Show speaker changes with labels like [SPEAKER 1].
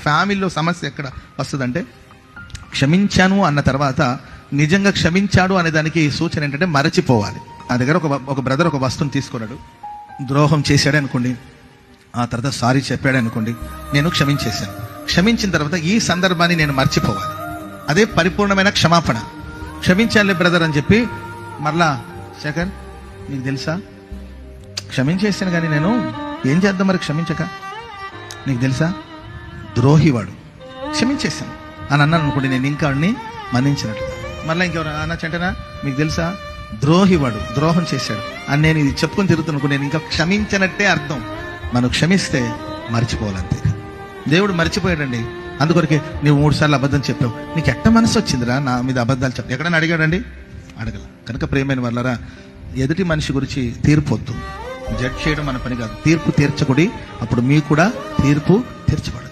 [SPEAKER 1] ఫ్యామిలీలో సమస్య ఎక్కడ వస్తుందంటే, క్షమించాను అన్న తర్వాత నిజంగా క్షమించాడు అనే దానికి సూచన ఏంటంటే మరచిపోవాలి. నా దగ్గర ఒక బ్రదర్ ఒక వస్తువుని తీసుకున్నాడు, ద్రోహం చేశాడు అనుకోండి, ఆ తర్వాత సారీ చెప్పాడు అనుకోండి, నేను క్షమించేశాను. క్షమించిన తర్వాత ఈ సందర్భాన్ని నేను మర్చిపోవాలి. అదే పరిపూర్ణమైన క్షమాపణ. క్షమించాలి బ్రదర్ అని చెప్పి మరలా, శేఖర్ నీకు తెలుసా క్షమించేసాను కానీ నేను ఏం చేద్దాం మరి క్షమించక, నీకు తెలుసా ద్రోహివాడు, క్షమించేశాను అని అన్నాను అనుకోండి, నేను ఇంకా వాడిని మన్నించినట్లు. మళ్ళీ ఇంకెవరు అన్న చెంటనా, మీకు తెలుసా ద్రోహివాడు, ద్రోహం చేశాడు అని నేను ఇది చెప్పుకొని తిరుగుతున్నప్పుడు నేను ఇంకా క్షమించినట్టే అర్థం. మనం క్షమిస్తే మర్చిపోవాలంతే. దేవుడు మర్చిపోయాడండి. అందుకొరకే నువ్వు 3 సార్లు అబద్ధం చెప్పావు, నీకు ఎట్ట మనసు వచ్చిందిరా నా మీద అబద్ధాలు చెప్పు? ఎక్కడైనా అడిగాడండి? అడగల. కనుక ప్రియమైన వాళ్ళరా, ఎదుటి మనిషి గురించి తీర్పు వద్దు. జడ్జ్ చేయడం మన పని కాదు. తీర్పు తీర్చకుడి, అప్పుడు మీకు కూడా తీర్పు తీర్చబడు.